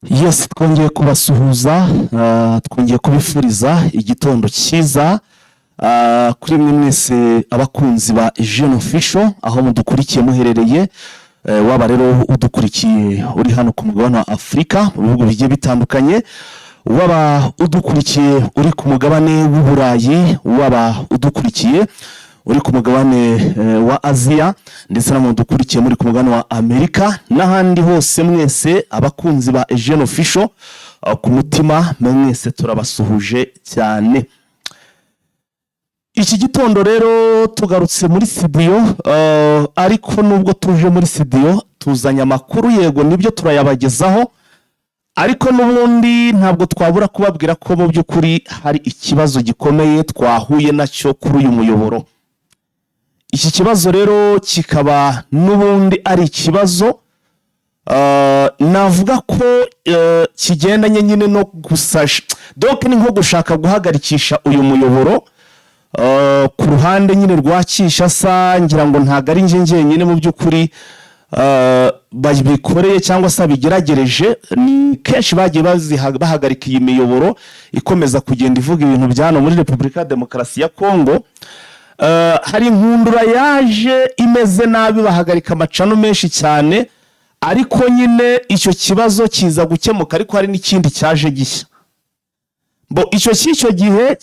Yes, twongeye kubasuhuza, twongeye kubifuriza igitondo cyiza kuri mwe mwese abakunzi ba Jeune Official aho mudukurikiye muherereye, waba rero udukurikiye uri hano ku mugabane wa Afrika mu bihugu bigiye bitandukanye, waba udukurikiye uri ku mugabane w'Uburayi, waba udukurikiye uri ku mugabane wa Asia, ndetse na mudukurikiye muri ku mugabane wa Amerika n'ahandi hose mwese abakunzi ba Jeune Official, ku mutima mwese turabasuhuje cyane. Iki gitondo rero tugarutse muri studio, ariko nubwo tuje muri studio tuzanya amakuru, yego nibyo turayabagezaho, ariko n'ubundi ntabwo twabura kubabwira ko mu by'ukuri hari ikibazo gikomeye twahuye nacyo kuri uyu muyoboro. Iki kibazo rero kikaba n'ubundi ari ikibazo navuga ko kigendanye nyine no gusasha, donc ni nko gushaka guhagarikisha uyu muyoboro ku ruhande nyine rwa Kinshasa. Ngira ngo ntago ari nje nyine mu by'ukuri babikoreye cyangwa se bigeragereje, ni kenshi bagiye bahagarika iyi miyoboro ikomeza kugenda ivuga ibintu byano muri Repubulika ya Demokarasi ya Kongo. Hari inkundura yaje imeze nabi, bahagarika amacano menshi cyane, ariko nyine icyo kibazo kiza gukemuka, ariko hari n'ikindi cyaje gishya. Icyo gihe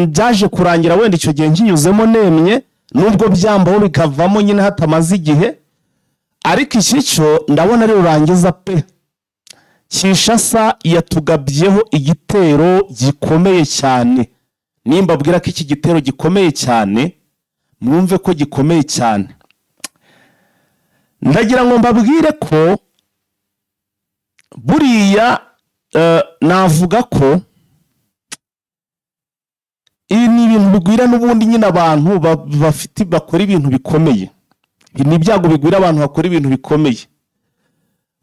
byaje kurangira, wenda icyo gihe nkinyuzemo nemye, nubwo byambaho bikavamo nyine hatamaze igihe, ariko iki cyo ndabona ari rurangiza pe. Kinshasa yatugabyeho igitero gikomeye cyane. Nimba bwira ko iki gitero gikomeye cyane, mwumve ko gikomeye cyane. Ndagira ngo mbabwire ko buriya navuga ko ibi ni ibintu bigwira n'ubundi nyine abantu bafite bakora ibintu bikomeye. Ibi ni ibyago bigwira abantu bakora ibintu bikomeye.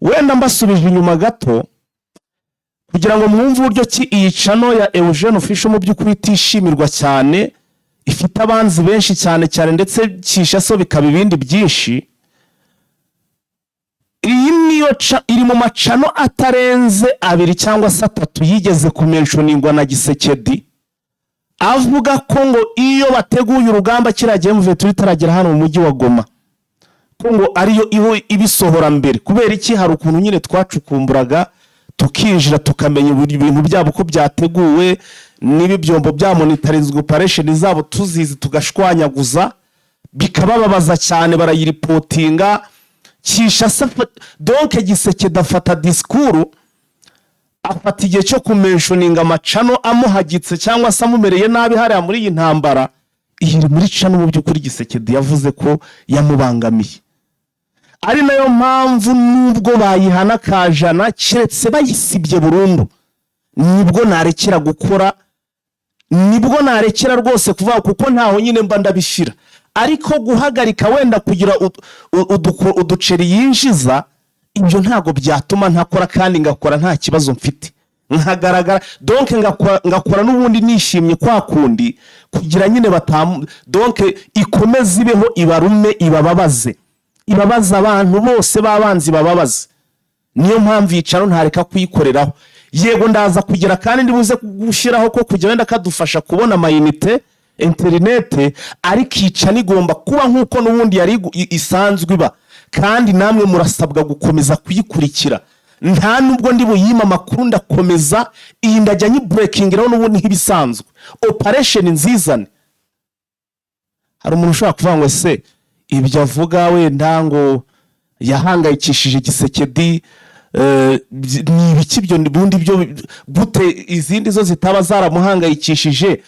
Wenda mbasubije inyuma gato kugira ngo mwumve uburyo ki iyi channel ya Jeune Official mu by'ukuri itishimirwa cyane, ifite abanzi benshi cyane ndetse Kinshasa bikaba ibindi byinshi. Iyi niyo iri mu macano atarenze 2 cyangwa 3 yigeze kumentioningwa na Gisekedi, avuga ko ngo iyo bateguye urugamba kiragiye mu vetu ritaragera hano mu mujyi wa Goma, ko ngo ariyo ibisohora mbere. Kubera iki? Hari ukuntu nyine twacukumburaga tukinjira tukamenya ibintu byabo ko byateguwe, nibi byombo bya monitoring operation zabo tuzizi tugashwanyaguza, bikabababaza cyane, barayiripotinga. Kinshasa donc Gisekedi afata discours, afata igihe cyo kumentioninga amacano amuhagitse cyangwa se amumereye nabi hariya muri iyi ntambara. Iyi muri cano mu by'ukuri Gisekedi yavuze ko yamubangamiye, ari nayo mpamvu nubwo bayihana kajana keretse bayisibye burundu, nibwo narekera gukora, nibwo narekera rwose kuvuga, kuko ntaho nyine mba ndabishira. Ariko guhagarika wenda kugira uduceri yinjiza, ibyo ntago byatuma ntakora, kandi ngakora nta kibazo mfite, nkagaragara donc ngakora n'ubundi nishimye kwa kundi, kugira nyine donc ikomeze ibeho, ibarume, ibababaze abantu bose babanzi bababaze. Niyo mpamvu yicaro ntareka kuyikoreraho. Yego ndaza kugira kandi ndibuze gushiraho ko kujya wenda kadufasha kubona amayinite internet, ariko ica nigomba kuba nkuko n'ubundi yari isanzwe iba, kandi namwe murasabwa gukomeza kuyikurikira. Nta nubwo ndi buyima makuru, ndakomeza iyi ndajya nyi breaking rero n'ubundi nk'ibisanzwe operation nzizane. Hari umuntu ushobora kuvuga ngo se ibyo avuga wenda ngo yahangayikishije Gisekedi, ni ibiki byo bundi byo gute izindi zo zitaba zaramuhangayikishije,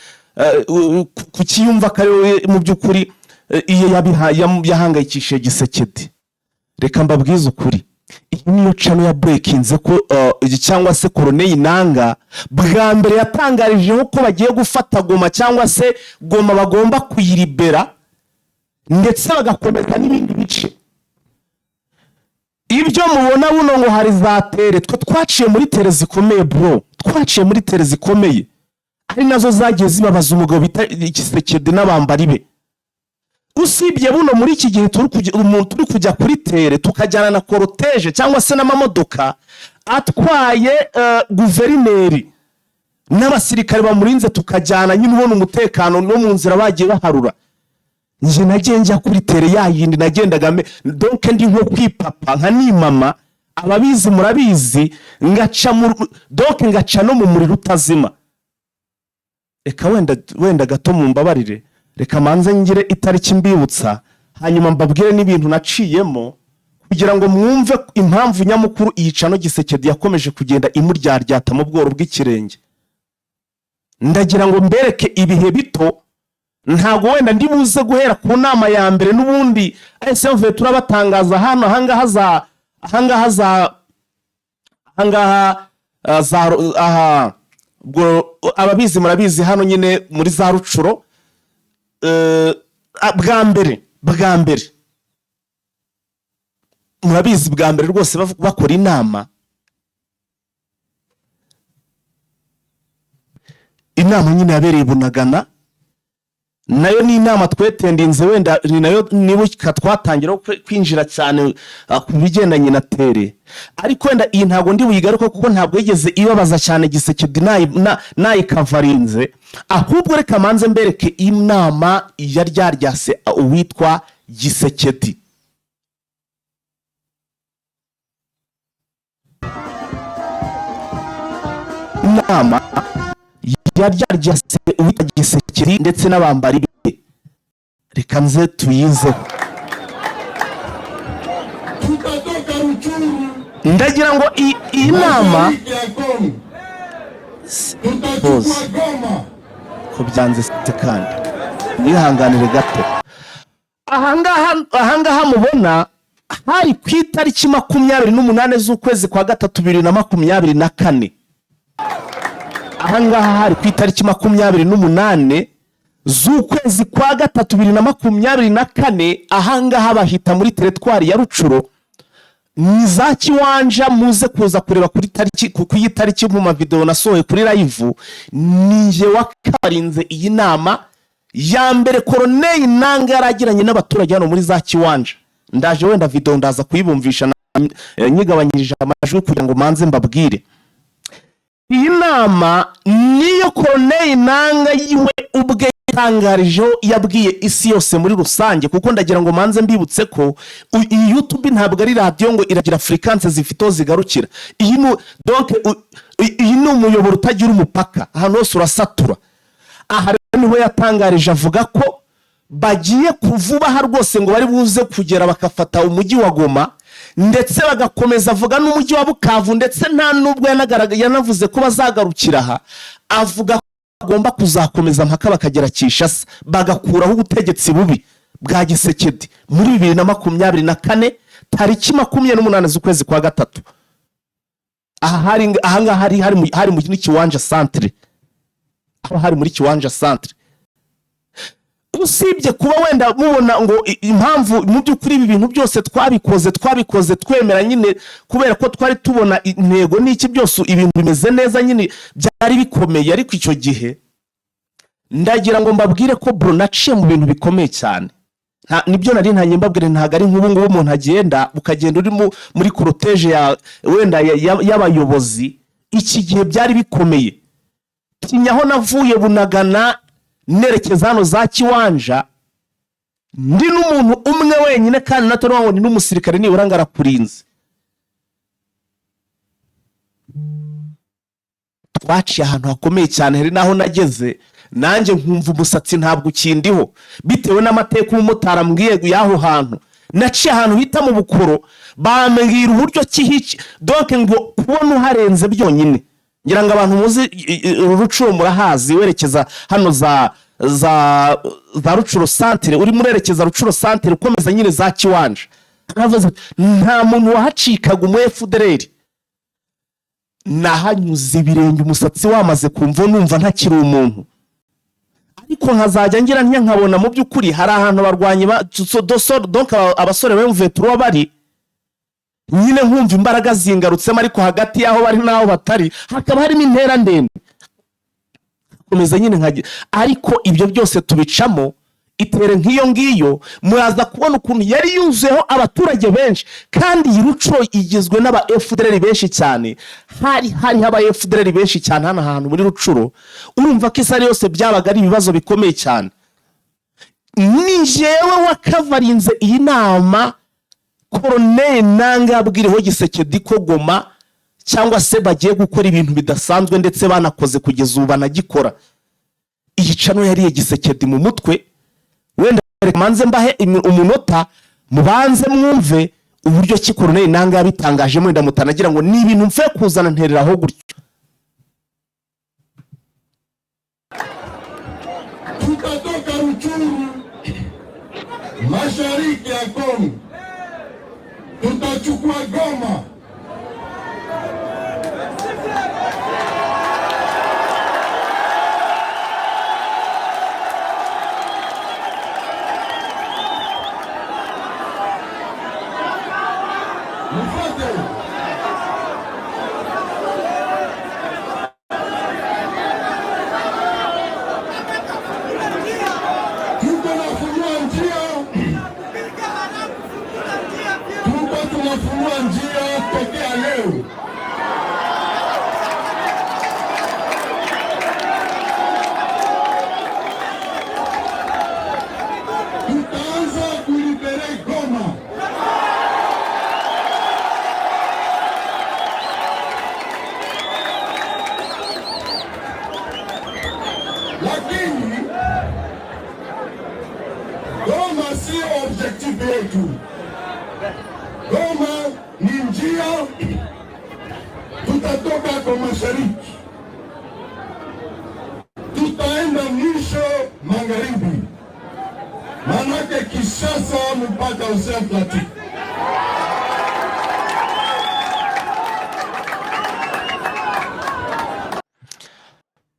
kukiyumva kare mu by'ukuri iyo yahangayikishije Gisekedi. Reka mbabwize ukuri, iyi niyo channel ya breakinze ko cyangwa se Corneille Nangaa bwa mbere yatangarijeho ko bagiye gufata Goma, cyangwa se Goma bagomba kuyiribera ndetse bagakomeza n'ibindi bice. Ibyo mubona buno ngo hari za tere, twe twaciye muri tere zikomeye bro, twaciye muri tere zikomeye, ari nazo zagiye zibabaza umugabo bita Gisekedi n'abambari be. Usibye buno muri iki gihe turi kujya kuri tere tukajyana na cortege cyangwa se n'amamodoka, atwaye guverineri n'abasirikare bamurinze tukajyana nyine ubona umutekano no mu nzira bagiye baharura. Nje nagiye njya kuri tere yayindi nagendaga donc ndi nko kwipapa nka ni mama ababizi murabizi ngaca no mu muriro utazima. Reka wenda gato mu mbabarire, reka manze ngire itariki mbibutsa hanyuma mbabwire n'ibintu naciyemo kugira ngo mwumve impamvu nyamukuru iyicano Gisekedi yakomeje kugenda imuryaryata mu bworo bw'ikirenge. Ndagira ngo mbereke ibihe bito, ntago wenda ndi buze guhera ku nama ya mbere n'ubundi ASMV turabatangaza hano ahangaha ubwo ababizi murabizi hano nyine muri za Rucuro bwa mbere murabizi bwa mbere rwose bakora inama nyine yabereye Bunagana, nayo ni inama twetendinze wenda ni nayo nibuka twatangira kwinjira cyane ku bigendanye na tere, ariko wenda iyi ntago ndi buyigaruka kuko ntabwo yigeze ibabaza cyane Gisekedi nayikavarinze, ahubwo reka manze mbereke inama yaryaryase uwitwa Gisekedi. Inama yaryaryase uwitwa Gisekedi ndetse n'abambari be, reka nze tuyizeho. Ndagira ngo iyi nama ko byanze kandi nihanganire gato. Ahangaha mubona hari ku itariki 28 z'ukwezi kwa gatatu 2024. Ahangaha hari ku itariki 28 z'ukwezi kwa gatatu 2024. Ahangaha bahita muri teritwari ya Rucuro ni za Kiwanja. Muze kuza kureba kuri tariki mu mavideo nasohoye kuri live. Ninje wakarinze iyi nama ya mbere Colonel Nanga yaragiranye n'abaturage hano muri za Kiwanja. Ndaje wenda video ndaza kuyibumvisha nyigabanyirije amajwi kugira ngo manze mbabwire. Iyi nama niyo Colonel Nanga yiwe ubwe yatangarije yabwiye isi yose muri rusange, kuko ndagira ngo manze mbibutse ko YouTube ntabwo ari radio ngo iragira frequences zifito zigarukira. Iyi ni umuyoboro utagira umupaka, ahantu hose urasatura. Aha niho yatangarije avuga ko bagiye kuvuba rwose ngo bari buze kugera bakafata umujyi wa Goma ndetse bagakomeza avuga n'umujyi wa Bukavu, ndetse nta nubwo yanavuze ko bazagarukira aha. Avuga ko bagomba kuzakomeza mpaka bakagera Kinshasa bagakuraho ubutegetsi bubi bwa Gisekedi muri 2024 tariki 28 z'ukwezi kwa gatatu. Aha hari muri Kiwanja Centre, aho hari muri Kiwanja Centre. Usibye kuba wenda mubona ngo impamvu mu by'ukuri ibi bintu byose twabikoze twemera nyine kubera ko twari tubona intego n'iki byose ibintu bimeze neza nyine byari bikomeye, ariko icyo gihe ndagira ngo mbabwire ko bro naciye mu bintu bikomeye cyane. Nibyo nari ntanye mbabwire, ntago ari nk'ubu ngubu umuntu agenda ukagenda uri muri cortege ya wenda y'abayobozi. Iki gihe byari bikomeye. Kinyaho navuye Bunagana nerekeza hano za Kiwanja ndi n'umuntu umwe wenyine, kandi natari wabona n'umusirikare nibura ngarakurinze. Twaciye ahantu hakomeye cyane, hari naho nageze nanjye nkumva umusatsi ntabwo ukindiho bitewe n'amateka umumotara mbwiye yaho hantu. Naciye ahantu hita mu Bukoro, bambwira uburyo kihici donc ngo kubona uharenze byonyine. Ngira ngo abantu muzi Rucuro murahazi, werekeza hano za Rucuro Centre, uri murerekeza Rucuro Centre ukomeza nyine za Kiwanja. Nta muntu wahacikaga umu FDLR. Nahanyuze ibirenge umusatsi wamaze kumva numva ntakiri umuntu, ariko nkazajya ngira nkabona mu by'ukuri hari ahantu barwanye donc abasore b'M23 bari nyine nkumva imbaraga zingarutsemo, ariko hagati yaho bari naho batari hakaba harimo intera ndende komeza nyine ariko ibyo byose tubicamo. itere nk'iyo ngiyo, muraza kubona ukuntu yari yuzuyeho abaturage benshi, kandi iyi Ruco igizwe n'aba FDLR benshi cyane. hari aba FDLR benshi cyane hano hantu muri Rucuro. Urumva ko isari yose byabaga ari ibibazo bikomeye cyane. Ni jewe wakavarinze iyi nama Colonel Nanga abwiriho Gisekedi ko Goma cyangwa se bagiye gukora ibintu bidasanzwe, ndetse banakoze kugeza ubu banagikora. Iyi cano yariye Gisekedi mu mutwe. Wenda manze mbahe umunota mubanze mwumve uburyo ki Colonel Nanga yabitangaje, mwenda mutanagira ngo ni ibintu mfe kuzana ntereraho gutyo. Tutatoka Ruchuru mashariki ya Kongo, tutachukua Goma. Tunafungua njia tokea leo. Tutaanza kulibere Goma. Lakini Goma sio objective yetu. Goma ni njia, tutatoka kwa mashariki, tutaenda mwisho magharibi, manake Kinshasa mpaka Ocean Atlantic.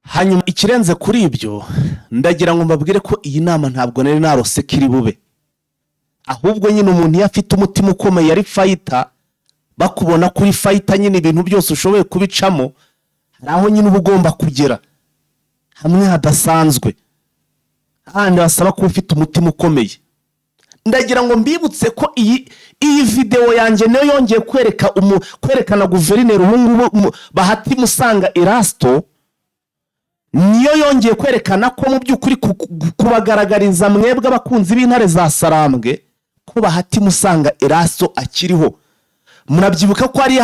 Hanyuma ikirenze kuri ibyo, ndagira ngo mbabwire ko iyi nama ntabwo nari narose kiri bube. Ahubwo nyine umuntu yafite umutima ukomeye yari fighter, bakubona kuri fighter nyine ibintu byose ushoboye kubicamo, naho nyine uba ugomba kugera hamwe hadasanzwe, kandi basaba kuba ufite umutima ukomeye. Ndagira ngo mbibutse ko iyi video yanjye nayo yongeye kwerekana guverineri ubungubu Bahati Musanga Erasto, niyo yongeye kwerekana ko mu by'ukuri kubagaragariza mwebwe abakunzi b'intare za Sarambwe ko Bahati Musanga Erasto akiriho. Murabyibuka ko hari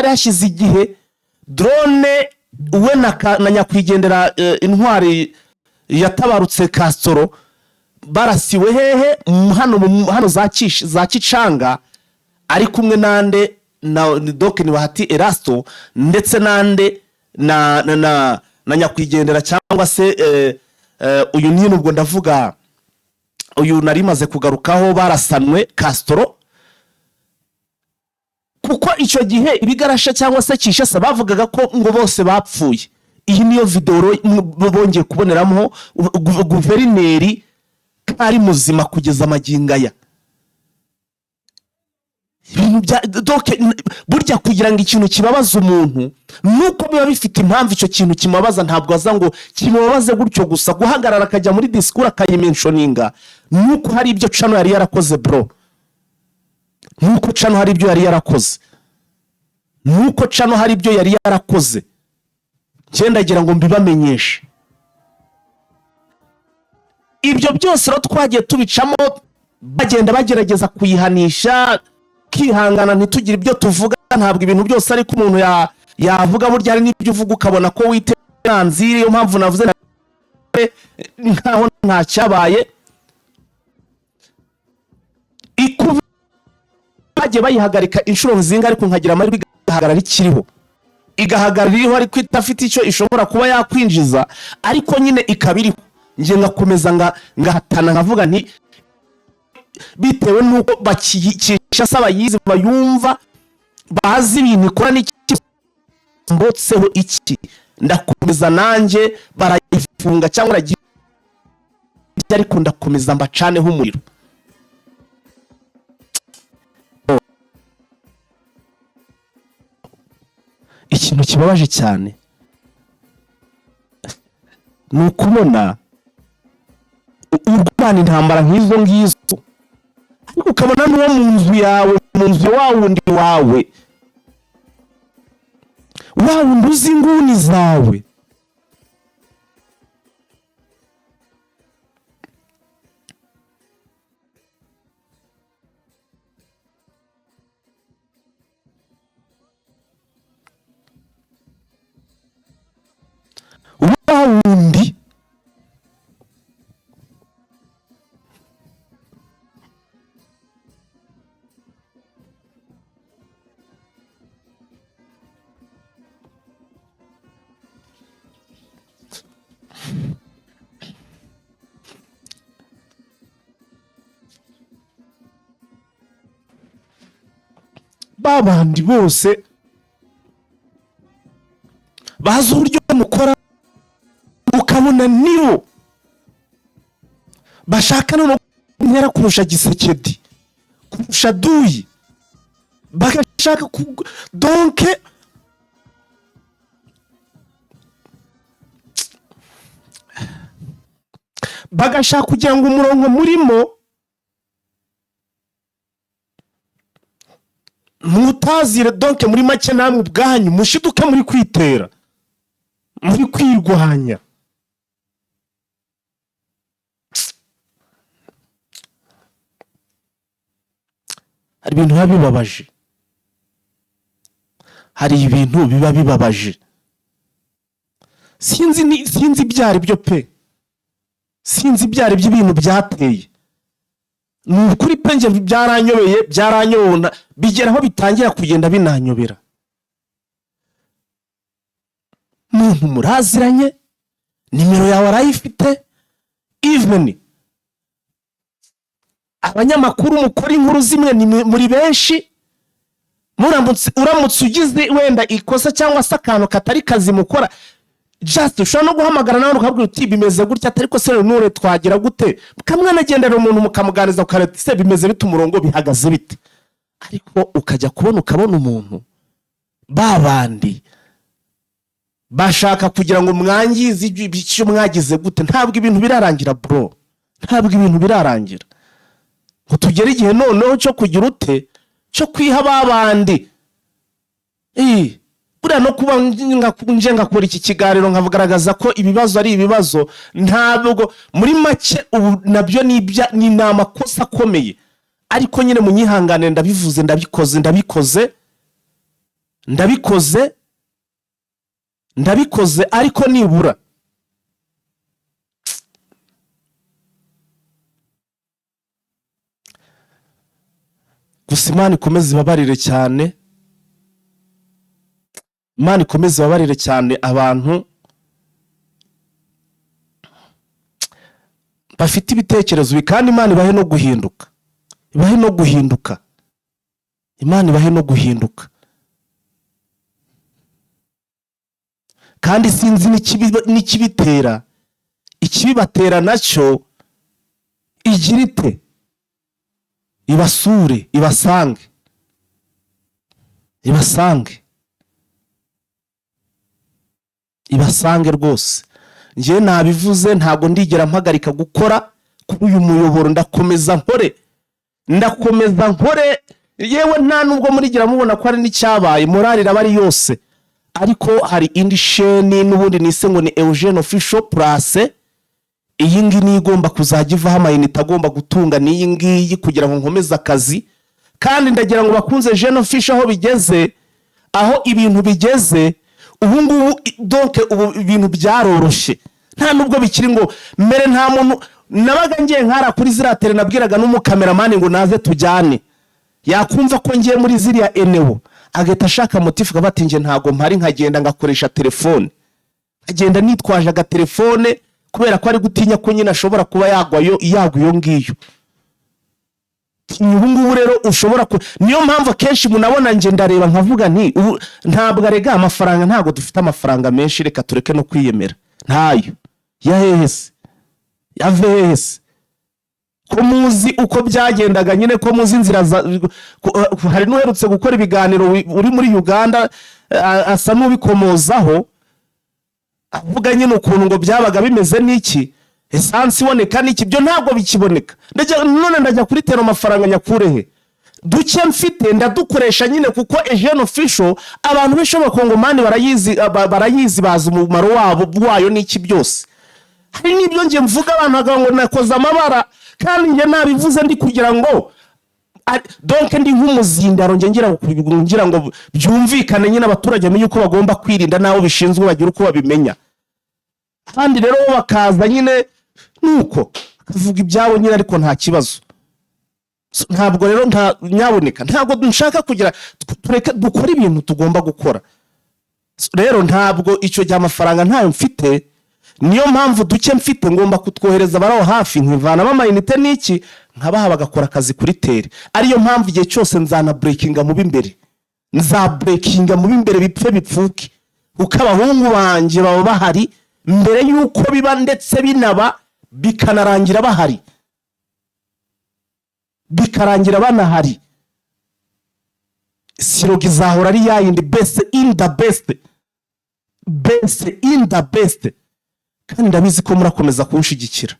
hashize igihe drone we na nyakwigendera intwari yatabarutse Castro barasiwe hehe hano za Kicanga, ari kumwe nande na Doc ni Bahati Erasto, ndetse nande na nyakwigendera cyangwa se uyu nyine ubwo ndavuga uyu narimaze kugarukaho barasanwe Castro, kuko icyo gihe ibigarasha cyangwa se Kinshasa bavugaga ko ngo bose bapfuye. Iyi niyo video bongeye kuboneramo guverineri ari muzima kugeza amagingaya. Burya kugira ngo ikintu kibabaza umuntu nuko biba bifite impamvu icyo kintu kimubabaza, ntabwo aza ngo kimubabaze gutyo gusa guhagarara akajya muri discours akayimentioninga. Nuko hari ibyo cano yari yarakoze bro, nuko cano hari ibyo yari yarakoze, nuko cano hari ibyo yari yarakoze. Ngendagira ngo mbibamenyeshe ibyo byose ro twagiye tubicamo, bagenda bagerageza kuyihanisha kihangana ntitugire ibyo tuvuga. Ntabwo ibintu byose ariko umuntu yavuga, burya hari n'ibyo uvuga ukabona ko witenanzire. Iyo mpamvu navuze nkaho nta cyabaye. Bagiye bayihagarika inshuro nzinga, ariko nkagira amahirwe igahagarara ikiriho, igahagarara iriho ariko itafite icyo ishobora kuba yakwinjiza, ariko nyine ikabiriho. Nje ngakomeza ngahatana nkavuga nti bitewe nuko bakikisha abayizi bayumva bazi ibintu ikora n'iki mbotseho iki, ndakomeza nanjye barayifunga cyangwa ariko ndakomeza mbacaneho umuriro. Ikintu kibabaje cyane ni ukubona kurwana intambara nk'izo ngizo, ariko ukabona n'uwo mu nzu yawe, mu nzu wa wundi wawe, wa wundi uzi inguni zawe, wa wundi babandi bose bazi uburyo mukora, ukabona nibo bashaka no kunyara kurusha Gisekedi, kurusha Duyi, bagashaka donc bagashaka kugira ngo umurongo murimo mutazire, donc muri make namwe ubwanyu mushiduke muri kwitera, muri kwirwanya. Hari ibintu biba bibabaje, hari ibintu biba bibabaje, sinzi ibyari byo pe, sinzi ibyari by'ibintu byateye. Ni ukuri pe, nje byaranyobeye, bigeraho bitangira kugenda binanyobera. Muntu muraziranye, nimero yawe arayifite, even abanyamakuru mukora inkuru zimwe ni muri benshi, uramutse ugize wenda ikosa cyangwa se akantu katari kazi mukora, just ushobora no guhamagara nawe ukabwira uti bimeze gutya, ariko se nure twagira gute, mukamwanagendera umuntu mukamuganiza ukareta se bimeze bite, umurongo bihagaze bite, ariko ukajya ukabona umuntu babandi bashaka kugira ngo mwangize icyo mwagize gute. Ntabwo ibintu birarangira bro, ntabwo ibintu birarangira ngo tugere igihe noneho cyo kugira ute, cyo kwiha babandi. Buriya no kuba nje ngakora iki kiganiro nkavugaragaza ko ibibazo ari ibibazo, ntabwo muri make ubu nabyo ni amakosa akomeye, ariko nyine munyihangane, ndabivuze, ndabikoze ariko nibura gusa Imana ikomeze ibabarire cyane, Imana ikomeze ibabarire cyane abantu bafite ibitekerezo kandi Imana ibahe no guhinduka, Imana ibahe no guhinduka. Kandi sinzi n'ikibitera, ikibibatera nacyo igirite ibasure, ibasange rwose. Ngiye nabivuze, ntabwo ndigera mpagarika gukora kuri uyu muyoboro, ndakomeza nkore, yewe nta nubwo murigira mubona ko ari n'icyabaye, morali irabari yose, ariko hari indi sheni n'ubundi nise ngo ni Eugene Official Plus. Iyi ngi ni igomba kuzajya ivaho amayinite agomba gutunga n'iyi ngiyi kugira ngo nkomeze akazi. Kandi ndagira ngo bakunze Eugene Official aho ibintu bigeze ubu ngubu, donc ubu ibintu byaroroshye, nta nubwo bikiri ngo mbere nta muntu nabaga ngiye nkara kuri ziratere nabwiraga n'umukameramani ngo naze tujyane, yakumva ko ngiye muri ziriya enewo ageta ashaka motifu kabati nje ntago mpari, nkagenda ngakoresha telefone, agenda nitwaje agatelefone kubera ko ari gutinya ko nyine ashobora kuba yagwa iyo ngiyo. Ubu ngubu rero ushobora niyo mpamvu kenshi munabona nje ndareba nkavuga nti ntabwo arega amafaranga, ntago dufite amafaranga menshi, reka tureke no kwiyemera, ntayo yahehese yavehese. Ko muzi uko byagendaga nyine, ko muzi inzira hari n'uherutse gukora ibiganiro uri muri Uganda asa n'ubikomozaho avuga nyine ukuntu ngo byabaga bimeze n'iki. esansi iboneka n'iki byo ntabwo bikiboneka. None ndajya kuri tera amafaranga nyakurehe? Duke mfite ndadukoresha nyine kuko Eugene Official abantu benshi b'abakongomani barayizi bazi umumaro wayo n'iki byose. Hari n'ibyo ngiye mvuga abantu ngo nakoze amabara kandi nge nabivuze ndi kugira ngo donc ndi nk'umuzindaro ngira ngo byumvikane nyine abaturage amenye uko bagomba kwirinda naho bishinzwe bagira uko babimenya. Kandi rero bakaza nyine nuko akavuga ibyabo nyine ariko nta kibazo. Ntabwo rero nyaboneka ntabwo nshaka kugira tureke dukora ibintu tugomba gukora. Rero ntabwo icyo gihe amafaranga ntayo mfite, niyo mpamvu duke mfite ngomba kutwohereza baraho hafi nkivanamo amayinite n'iki nkabaha bagakora akazi kuri tere. Ariyo mpamvu igihe cyose nzana breakinga mu bimbere, nza breakinga mu bimbere bipfe bipfuke uko abahungu banje baba bahari mbere yuko biba ndetse binaba bikanarangira bahari, bikarangira banahari. Sirogi zahora ari yayindi best in the best, best in the best. Kandi ndabizi ko murakomeza kunshigikira,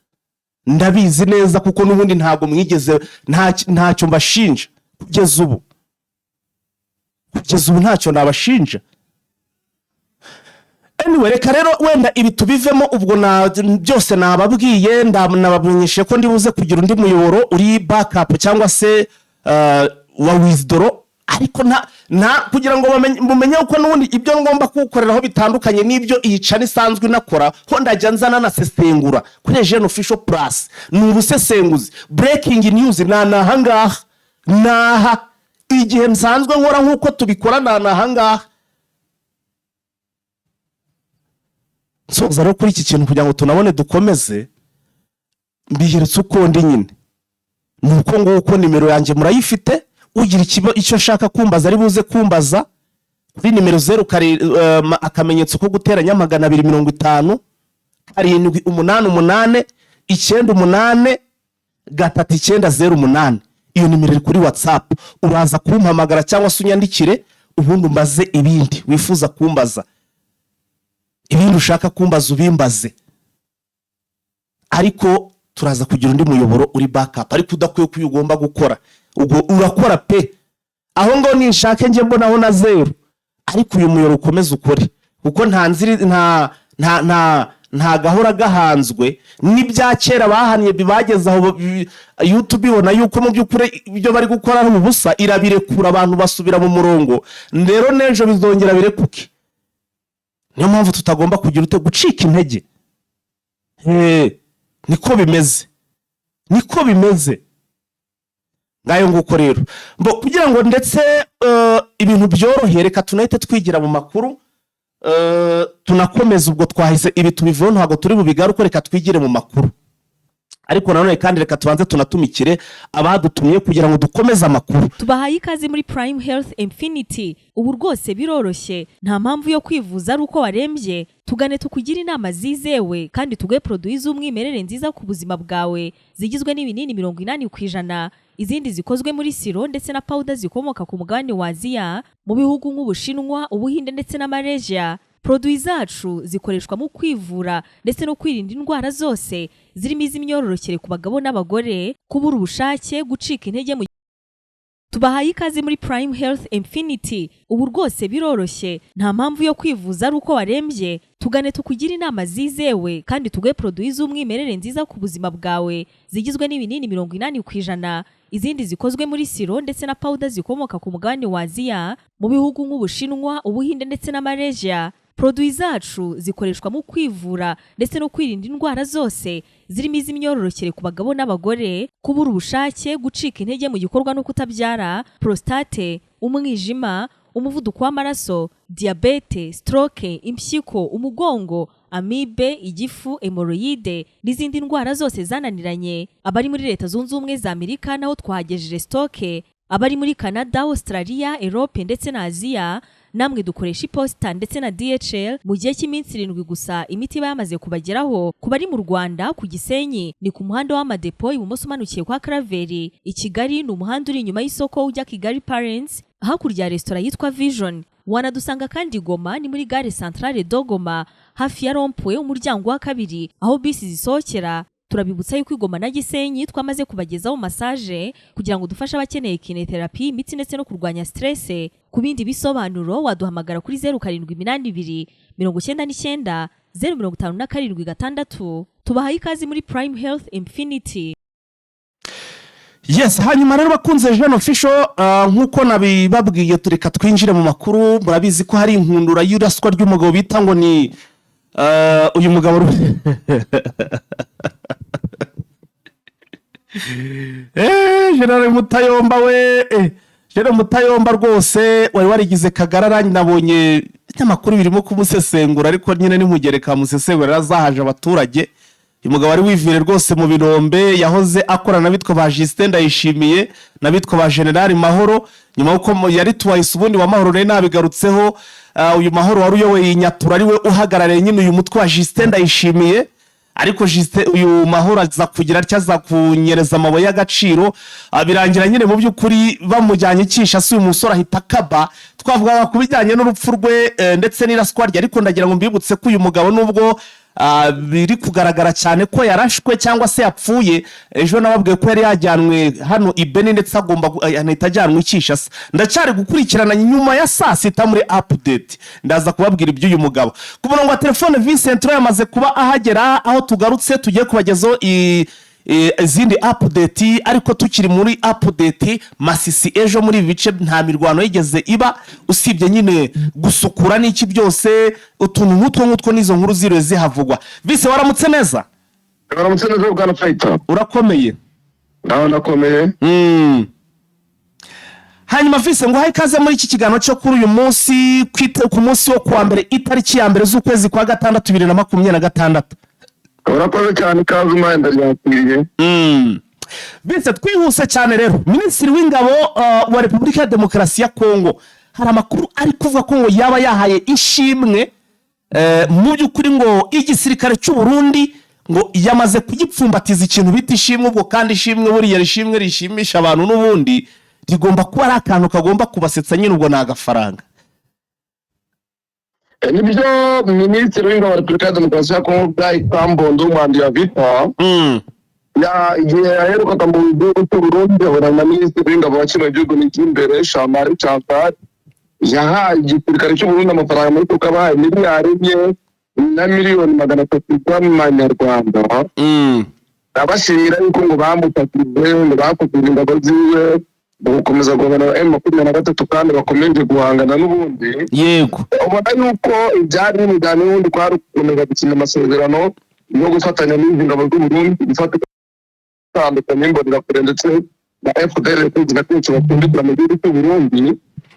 ndabizi neza kuko n'ubundi ntabwo mwigeze ntacyo mbashinja kugeza ubu ntacyo nabashinja. Anyway, reka rero wenda ibi tubivemo ubwo byose nababwiye nabamenyeshe ko ndibuze kugira undi muyoboro uri backup cyangwa se wa withdraw, ariko nta kugira ngo mumenye uko n'ubundi ibyo ngomba kukoreraho bitandukanye n'ibyo iyi channel isanzwe nakora ho ndajya nzana na sesengura kuri Eugene Official Plus. Ni ubusesenguzi breaking news nahangaha naha igihe nsanzwe nkora nkuko tubikora nahangaha. Soza rero kuri iki kintu kugira ngo tunabone dukomeze mbiheretse uko ndi nyine nuko nguko nimero yanjye murayifite. Ugira icyo shaka kumbaza ari buze kumbaza kuri nimero 0 akamenyetso ko guteranya 250 788 98 3908. Iyo nimero iri kuri WhatsApp, uraza kumpamagara cyangwa se unyandikire ubundi mbaze ibindi wifuza kumbaza, ibindi ushaka kumbaza ubimbaze. Ariko turaza kugira undi muyoboro uri backup, ariko udakwiye ko ugomba gukora ubwo urakora pe aho ngo nishake nje mbonaho na 0, ariko uyu muyoboro ukomeza ukore kuko nta nziri nta gahora gahanzwe n'ibya kera bahaniye bibageza aho YouTube ibona yuko mu byukuri ibyo bari gukora ari ubusa irabirekura abantu basubira mu murongo. Rero nejo bizongera birekuke. Niyo mpamvu tutagomba kugira ute gucika intege. Niko bimeze ngayo nguko rero kugira ngo ndetse ibintu byorohe reka tunahite twigira mu makuru tunakomeza ubwo twahise ibi tubivuye ntabwo turi bubigaruko reka twigire mu makuru. Ariko nanone kandi reka tubanze tunatumikire abadutumye kugira ngo dukomeze amakuru. Tubahaye ikaze muri Prime Health Infinity. Ubu rwose biroroshye, nta mpamvu yo kwivuza ari uko warembye. Tugane tukugira inama zizewe kandi tuguhe produits z'umwimerere nziza ku buzima bwawe zigizwe n'ibinini 80%, izindi zikozwe muri siro ndetse na powder zikomoka ku mugabane wa Aziya mu bihugu nk'Ubushinwa, Ubuhinde ndetse na Malaysia. Produits zacu zikoreshwa mu kwivura ndetse no kwirinda indwara zose zirimo iz'imyororokere ku bagabo n'abagore, kubura ubushake, gucika intege mu. Tubahaye ikaze muri Prime Health Infinity. Ubu rwose biroroshye, nta mpamvu yo kwivuza ari uko warembye. Tugane tukugira inama zizewe kandi tuguhe produits z'umwimerere nziza ku buzima bwawe zigizwe n'ibinini 80%, izindi zikozwe muri siro ndetse na powder zikomoka ku mugabane wa Aziya mu bihugu nk'Ubushinwa, Ubuhinde ndetse na Malaysia. Produits zacu zikoreshwa mu kwivura ndetse no kwirinda indwara zose zirimo iz'imyororokere ku bagabo n'abagore, kubura ubushake, gucika intege mu gikorwa no kutabyara, prostate, umwijima, umuvuduko w'amaraso, diabete, stroke, impyiko, umugongo, amibe, igifu, hemorrhoide n'izindi ndwara zose zananiranye. Abari muri Leta Zunze Ubumwe za Amerika naho twagejeje stoke, abari muri Canada, Australia, Europe ndetse na Aziya namwe dukoresha iposita ndetse na DHL mu gihe cy'iminsi 7 gusa imiti iba yamaze kubageraho. Ku bari mu Rwanda ku Gisenyi ni ku muhanda w'Amadepo ibumoso umanukiye kwa Karaveri. I Kigali ni umuhanda uri inyuma y'isoko ujya Kigali Parents hakurya ya restaurant yitwa Vision. Wanadusanga kandi Goma ni muri gare centrale Dogoma hafi ya Rompwe umuryango wa kabiri aho bisi zisohokera. Turabibutsa yuko Goma na Gisenyi twamaze kubagezaho massage kugira ngo dufashe abakeneye kinetherapy imitsi ndetse no kurwanya stress. Ku bindi bisobanuro waduhamagara kuri 0782 99 057 tubahaye ikazi muri Prime Health Infinity. Yes, hanyuma rero bakunze Jeune Official nkuko nabibabwiye tureka twinjire mu makuru. Murabizi ko hari inkundura y'uraswa ry'umugabo bita ngo ni uyu mugabo General Mutayomba we General Mutayomba rwose wari warigize kagarara. Nabonye amakuru birimo kumusesengura ariko nyine ni mugereka musesengura azahaje abaturage. Uyu mugabo ari wivire rwose mu Birombe yahoze akorana bitwa ba Justin Ndayishimiye na bitwa ba General Mahoro. Nyuma uko yari twice ubundi wa Mahoro rero nabigarutseho. Uyu Mahoro wari uyoboye inyatura ari we uhagarariye nyine uyu mutwe wa Justin Ndayishimiye. Ariko uyu Mahoro aza kugira cyaza kunyereza amabuye y'agaciro. Birangira nyine mu by'ukuri bamujyanye kisha si umusore ahita kaba. Twavuga kubijyanye n'urupfu rwe ndetse n'iraswa rye, ariko ndagira ngo mbibutse ko uyu mugabo nubwo biri kugaragara cyane ko yarashwe cyangwa se yapfuye, ejo nababwiye ko yari yajyanwe hano Ibeni ndetse agomba anahita ajyanwe Kishasa. Ndacyari gukurikirana nyuma ya saa sita muri update ndaza kubabwira iby'uyu mugabo. Ku murongo wa telefone Vincent yamaze kuba ahagera aho tugarutse tugiye kubagezaho izindi update, ariko tukiri muri update Masisi ejo muri bice nta mirwano yigeze iba usibye nyine gusukura n'iki byose utuntu nk'utwo n'izo nkuru zire zihavugwa. Vise waramutse neza? Waramutse neza bwana Fighter. Urakomeye? Nakomeye. Hanyuma Vise ngo haye kaze muri iki kiganiro cyo kuri uyu munsi ku munsi wo kuwa mbere itariki ya mbere z'ukwezi kwa gatandatu 2026. Urakoze cyane kazi umwenda ryakiriye. Vise twihuse cyane rero Minisitiri w'Ingabo wa Repubulika ya Demokarasi ya Kongo hari amakuru ari kuvuga ko ngo yaba yahaye ishimwe mu by'ukuri ngo igisirikare cy'u Burundi ngo yamaze kugipfumbatiza ikintu bita ishimwe. Ubwo kandi ishimwe buriya rishimwe rishimisha abantu n'ubundi rigomba kuba ari akantu kagomba kubasetsa nyine ubwo nagafaranga. Nibyo Minisitiri w'Ingabo wa Repubulika ya Demokarasi ya Kongo Kambondo Mwandi ya Vita yaherukaga mu gihugu cy'u Burundi ahura na Minisitiri w'Ingabo wa kino gihugu n'icy'imbere Shamari Chantal yahaye igisirikare cy'u Burundi amafaranga muri tukabaye miliyari 1 na miliyoni 300 z'amanyarwanda. Abashirira yuko ngo bamutatize ngo bakoze ingabo ziwe gukomeza guhangana na M23 kandi bakomeje guhangana n'ubundi. Yego ubona yuko ibyari bimujyanye n'ubundi kwari gukomeza gukina amasezerano no gufatanya n'ingabo z'u Burundi gufata tandukanye mbonera kure ndetse na FDL zigatekereza bakundikira mu gihugu cy'u Burundi.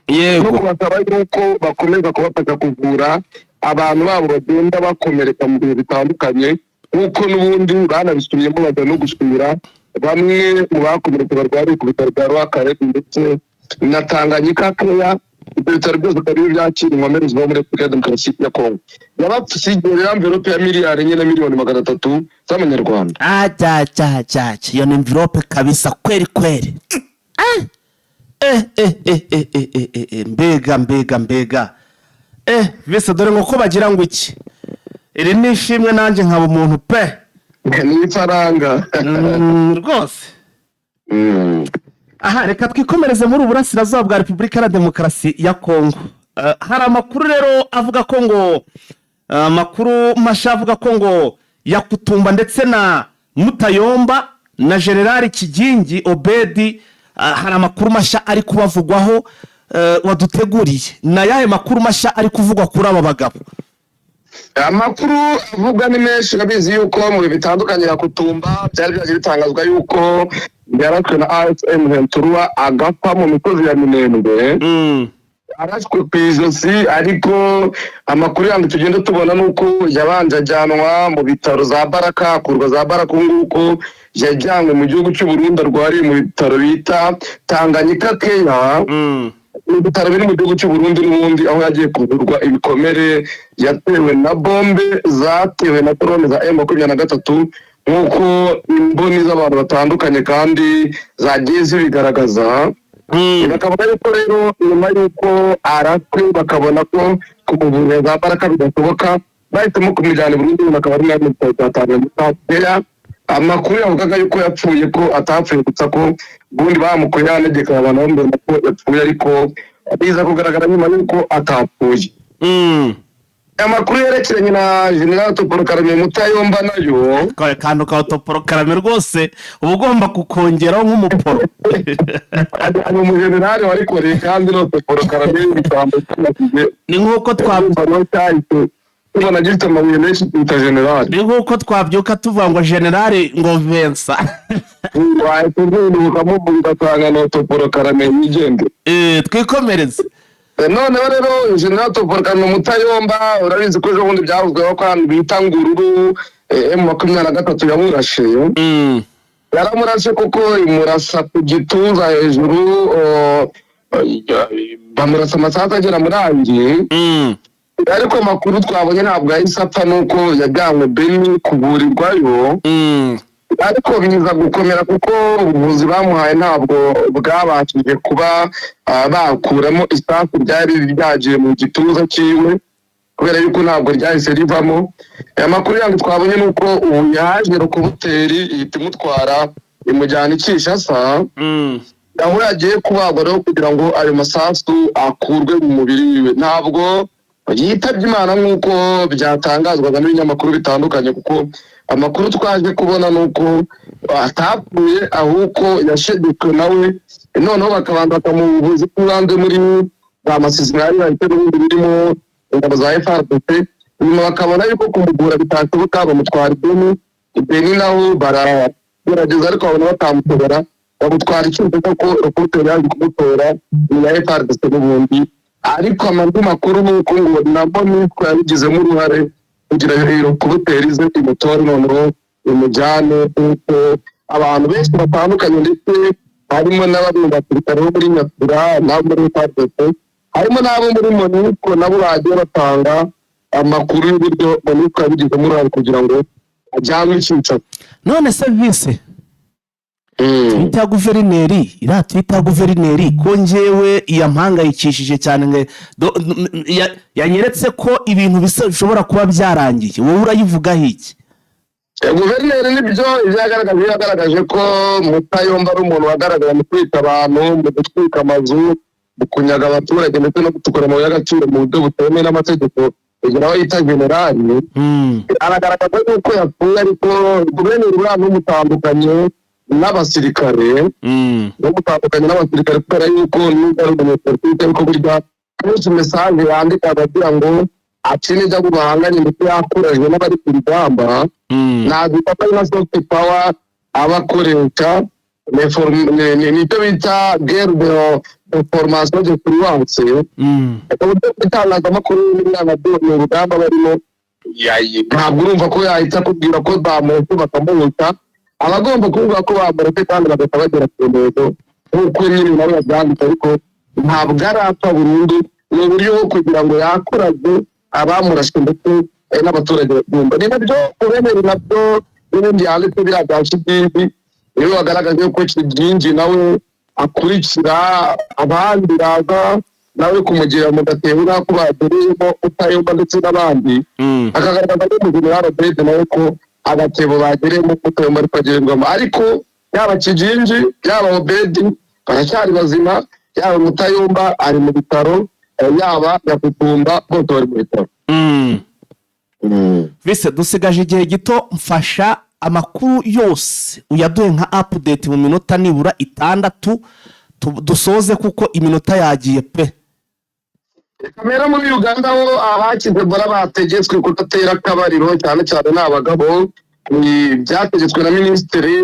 Yego no basaba yuko bakomeza kubafasha kuvura abantu babo bagenda bakomereka mu bihe bitandukanye kuko n'ubundi banabisubiyemo bajya no gusubira bamwe mu bakomereka barwariye ku bitaro bya Rwakarere ndetse na Tanganyika Keya. Ibitaro byose bari byakira inkomere zo muri Repubulika ya Demokarasi ya Kongo yabapfusigurira envelope ya miliyari 4 na miliyoni 300 z'amanyarwanda. Iyo ni envelope kabisa kweli. Mbega Vise dore ngo ko bagira ngo iki iri nishimwe nanjye nkaba umuntu pe ni ifaranga rwose. Aha reka twikomereze muri uburasirazuba bwa Repubulika ya Demokarasi ya Kongo. Hari amakuru rero avuga ko ngo amakuru masha avuga ko ngo Yakutumba ndetse na Mutayomba na General Kigingi Obedi hari amakuru masha ari kubavugwaho waduteguriye. Na yahe makuru masha ari kuvugwa kuri aba bagabo? Amakuru avuga ni menshi nabizi yuko mu bitandukanye Yakutumba byari byaje bitangazwa yuko yaratwe na ASM Ventura agapfa mu mikozi ya Minembwe. Arashwe kwizosi, ariko amakuru yandi tugenda tubona nuko yabanje ajyanwa mu bitaro za Baraka, kurwa za Baraka nguko yajyanwe mu gihugu cy'u Burundi arwari mu bitaro bita Tanganyika Keya. ibitaro biri mu gihugu cy'u Burundi n'ubundi aho yagiye kuvurwa ibikomere yatewe na bombe zatewe na drone za M23 nk'uko imboni z'abantu batandukanye kandi zagiye zibigaragaza. Bakabona yuko rero nyuma yuko aratwe bakabona ko kumuvurira za Baraka bidashoboka bahitamo kumujyana i Burundi bakaba ari nayo Tanzania. Amakuru yavugaga yuko yapfuye ko atapfuye gusa ko ubundi bamukoye yanegeka abantu bambona ko yapfuye ariko biza kugaragara nyuma yuko atapfuye. Amakuru yerekeranye na General Toporo Karame Mutayomba nayo kantu ka Toporo Karame rwose uba ugomba kukongeraho nk'umuporo. Ari umujenerali warikoreye kandi no Toporo Karame bitambo ni nk'uko tubona gifite amabuye menshi twita generali. Ni nk'uko twabyuka tuvuga ngo generali ngo Vincent. Tuvuga muvuga twanga no Toporo Karame yigende. Twikomereze. None rero General Toporo Karame Mutayomba urabizi ko ejo bundi byavuzweho ko abantu bita Ngururu M23 yamurashe. Yaramurashe kuko imurasa ku gituza hejuru bamurasa amasaha agera muri angi. Ariko amakuru twabonye ntabwo yahise apfa nuko yajyanywe Beni kuvurirwayo. Ariko biza gukomera kuko ubuvuzi bamuhaye ntabwo bwabashije kuba bakuramo isasu ryari ryagiye mu gituza cyiwe kubera yuko ntabwo ryahise rivamo. Amakuru yangu twabonye nuko ubu yaje Rukubuteri ihita imutwara imujyana Kinshasa. Aho yagiye kubagwa rero kugira ngo ayo masasu akurwe mu mubiri wiwe. Ntabwo yitabye Imana nk'uko byatangazwaga n'ibinyamakuru bitandukanye kuko amakuru twaje kubona nuko atapfuye ahubwo yashedekwe nawe noneho bakabanza bakamuvuza kubanze muri za masezerano y'ibitero birimo ingabo za FARDC nyuma bakabona yuko kumugura bitashoboka bamutwara Beni naho baragerageza ariko babona batamutobora bamutwara icyumba ko Rukubuteri yaje kumutora na FARDC n'ubundi. Ariko amandi makuru nuko ngo nabo nitwe yabigizemo uruhare kugira ngo Rukubuteri ze imutore noneho imujyane kuko abantu benshi batandukanye ndetse harimo n'abari mu basirikare bo muri Nyatura nabo muri FARDC harimo n'abo muri MONUSCO nabo bagiye batanga amakuru y'uburyo MONUSCO yabigizemo uruhare kugira ngo ajyanwe Kinshasa. None se Vice twita guverineri ko njyewe yampangayikishije cyane ngo yanyeretse ko ibintu bishobora kuba byarangiye. Wowe urayivugaho iki? Guverineri nibyo yagaragaje ko Mutayomba ari umuntu wagaragaye mu kwita abantu mu gutwika amazu mu kunyaga abaturage ndetse no gutukura amabuye y'agaciro mu buryo butemewe n'amategeko kugira aho yita generali. Aragaragaza yuko yapfuye ariko guverineri uriya n'umutandukanye n'abasirikare kubera yuko n'ubwo ari umunyapolitike ariko burya kenshi mesaje yandika agira ngo akine ijya ngo bahanganye ndetse yakorejwe n'abari ku rugamba ntabwo ifata na soft power abakoresha nicyo bita guerre de formation de fluence. Uburyo bw'itangazamakuru n'ibinyamakuru mu rugamba barimo ntabwo urumva ko yahita kubwira ko bamuretse bakamuhuta. Abagomba kuvuga ko bamuretse kandi bagahita bagera ku ntego nk'uko nyine nawe yabyanditse ariko ntabwo arapfa burundu. Ni uburyo bwo kugira ngo yakuraze abamurashe ndetse n'abaturage bakumva. Ni nabyo guverineri nabyo n'ibindi yanditse biriya bya Kigingi niwe wagaragaje ko Kigingi nawe akurikira abandi baza nawe kumugira mu gatebo n'ako bagereyemo Mutayomba ndetse n'abandi. Akagaragaza ko mu General Obed nawe ko agatebo bagereyemo Mutayomba ariko agererwamo. Ariko yaba Kigingi yaba Obed baracyari bazima, yaba Mutayomba ari mu bitaro, yaba Yakutumba bose bari mu bitaro. Vise dusigaje igihe gito, mfasha amakuru yose uyaduhe nka update mu minota nibura 6 dusoze kuko iminota yagiye pe. Kamera muri Uganda ho abakize bora bategetswe kudatera akabariro cyane cyane n'abagabo. Byategetswe na Minisitiri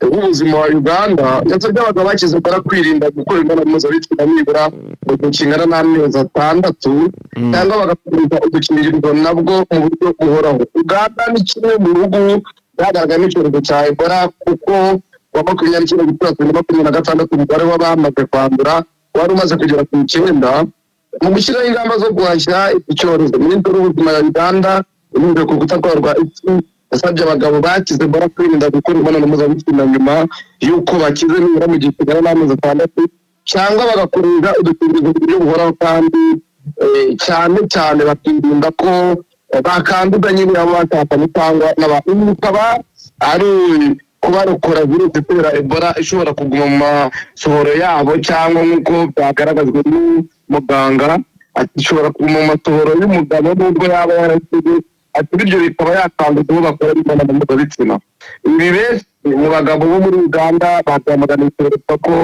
w'Ubuzima wa Uganda yasabye abagabo bakize bora kwirinda gukora imibonano mpuzabitsina nibura mu kingana n'amezi 6 cyangwa bagakomeza udukingirizo nabwo mu buryo buhoraho. Uganda ni kimwe mu bihugu byagaragaye n'icyorezo cya Ebola kuko wa 2026 umubare w'abamaze kwandura wari umaze kugera ku 9 mu gushyiraho ingamba zo guhashya iki cyorezo. Minisitiri w'ubuzima ya Uganda unyuze ku gutabarwa yasabye abagabo bakize Ebola kwirinda gukora imibonano mpuzabitsina nyuma y'uko bakize nibura mu gihe kigera n'amezi 6 cyangwa bagakoresha udukingirizo mu buryo buhoraho, kandi cyane cyane bakirinda ko bakanduza nyine abo batapanye cyangwa n'abantu. Bikaba ari kubarokora virusi itera Ebola ishobora kuguma mu masohoro yabo, cyangwa nk'uko byagaragajwe n'umuganga ishobora kuguma mu masohoro y'umugabo n'ubwo yaba yarasize, ati bityo bikaba yakanduza uwo bakora imibonano mpuzabitsina. Ibi benshi mu bagabo bo muri Uganda babyamagana icyorezo ko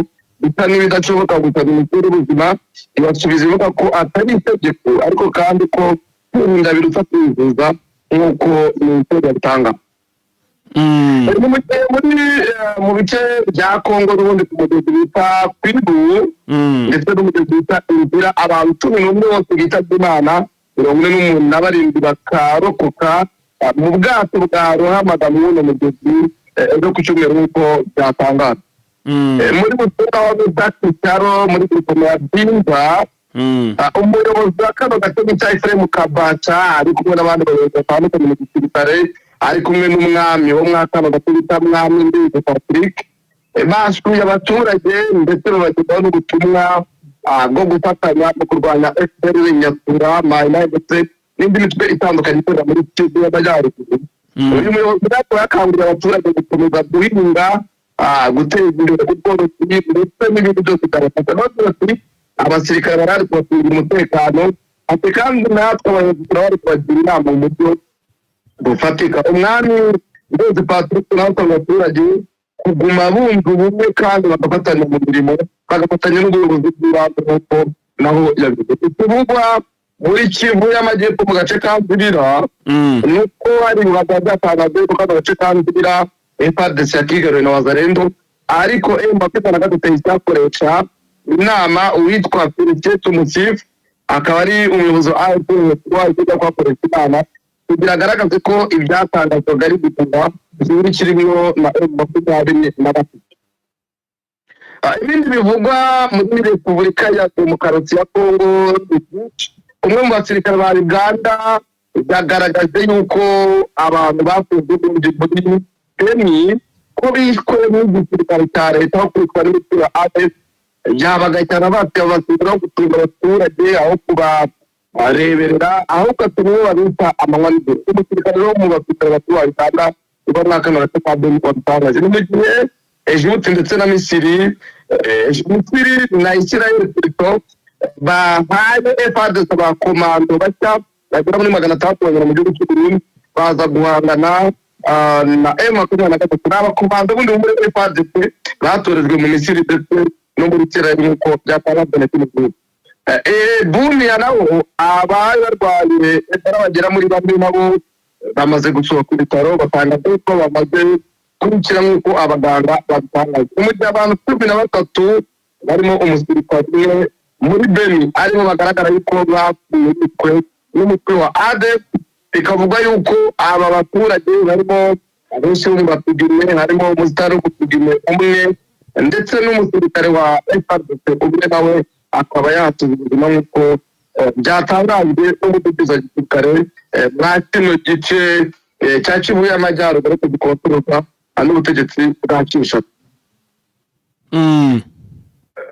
bisa n'ibidashoboka, gusa Minisiteri y'Ubuzima ibasubiza ivuga ko atari itegeko, ariko kandi ko kwirinda biruta kwivuza nk'uko Minisiteri yabitanga. Mu bice bya Kongo n'ubundi ku mugezi bita Kwibu ndetse n'umugezi bita Inzira, abantu 11 bose bitabye Imana, 47 bakarokoka mu bwato bwa Rohamaga mu mugezi ejo ku cyumweru nk'uko byatangazwa. Muri Butumwa wa Cyaro muri Gikomo ya Binza, umuyobozi wa kano gace cya Ephraim Kabaca ari kumwe n'abandi bayobozi batandukanye mu gisirikare, ari kumwe n'umwami wo mwakano gace bita Mwami Ndege Patrick, basuye abaturage ndetse babagezaho n'ubutumwa bwo gufatanya no kurwanya FPR Nyatura, Maina ndetse n'indi mitwe itandukanye ikorera muri Kivu y'Amajyaruguru. Uyu muyobozi yakangurira abaturage gukomeza guhinga, guteza imbere ubworozi ndetse n'ibindi byose byabafasha. N'abaturage abasirikare barari kubacungira umutekano, ati kandi natwe abayobozi turabari kubagira inama mu buryo bufatika. Umwami Ndege Patrick n'abandi abaturage kuguma bumva ubumwe kandi bagafatanya mu mirimo, bagafatanya n'ubuyobozi bw'ibanze nk'uko naho yabivuze. Ikivugwa muri Kivu y'Amajyepfo mu gace ka Nzira nuko hari bagatangaje ko kano gace ka Nzira FARDC yakigaruye na Wazalendo, ariko M23 itakoresha inama uwitwa Felicien Tumusifu akaba ari umuyobozi wa AFP wajya kwakoresha inama kugira agaragaze ko ibyatangazwaga ari gutuma ziri kirimo na M23. Ibindi bivugwa muri Repubulika ya Demokarasi ya Kongo, umwe mu basirikare ba Uganda byagaragaje yuko abantu bafunzwe muri Beni ko bishwe n'igisirikare cya leta aho kwitwa n'imipira ADF, yabaga cyane abasirikare aho gutunga abaturage, aho kubareberera, aho gatumwe babita amanywa n'ijoro. Umusirikare wo mu basirikare bakuru ba Uganda uba mwakano gace ka Beni wabitangaje. Ni mu gihe Egiputa ndetse na Misiri na Israel bahaye FARDC abakomando bashya bagera muri 600 mu gihugu cy'u Burundi baza guhangana na M23. N'abakomando bundi muri FARDC batorejwe mu Misiri ndetse no muri Israel nk'uko byatangajwe n'igihugu. Bunia nabo abaye barwaye bagera muri bamwe nabo bamaze gusohoka ku bitaro, batangaje ko bamaze kurikira nk'uko abaganga babitangaje. Mu gihe abantu 13 barimo umusirikare umwe muri Beni aribo bagaragara yuko bapfuye n'umutwe wa ADF, bikavugwa yuko aba baturage barimo abenshi mu batugime, harimo umusitari w'utugime umwe ndetse n'umusirikare wa FARDC umwe nawe akaba yahasize ubuzima nk'uko byatangajwe n'umuduguzi wa gisirikare mwa kino gice cya Kivu y'Amajyaruguru ariko gikontororwa n'ubutegetsi bwa Kinshasa.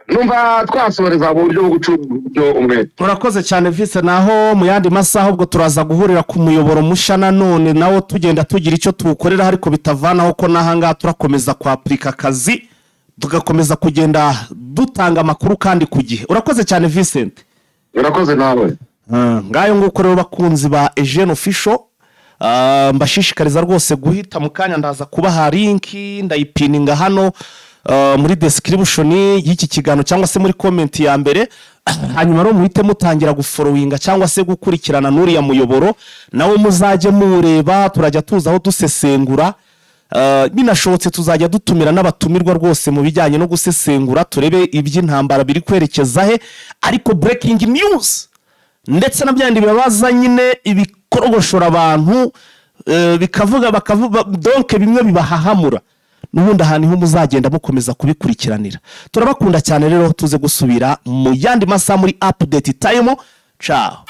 Numva twasoreza mu buryo bwo gucunga uburyo umwe. Urakoze cyane Vice, naho mu yandi masaha ubwo turaza guhurira ku muyoboro musha nanone nawo tugenda tugira icyo tuwukorera, ariko bitavanaho ko nahanga turakomeza kwa Afrika kazi tugakomeza kugenda dutanga amakuru kandi ku gihe. Urakoze cyane Vincent. Urakoze nawe. Ngayo nguko rero bakunzi ba Eugene Official, mbashishikariza rwose guhita mu kanya ndaza kubaha link ndayipininga hano muri description y'iki kigano cyangwa se muri comment ya mbere, hanyuma rero muhite mutangira gufollowinga cyangwa se gukurikirana n'uriya muyoboro, nawo muzaje mureba, turajya tuzaho dusesengura, binashobotse tuzajya dutumira n'abatumirwa rwose mu bijyanye no gusesengura, turebe iby'intambara biri kwerekeza he, ariko breaking news ndetse na byandi bibabaza nyine ibikorogoshora abantu bikavuga donc bimwe bibahahamura n'ubundi ahantu ho muzagenda mukomeza kubikurikiranira. Turabakunda cyane rero, tuze gusubira mu yandi masaha muri update time. Ciao.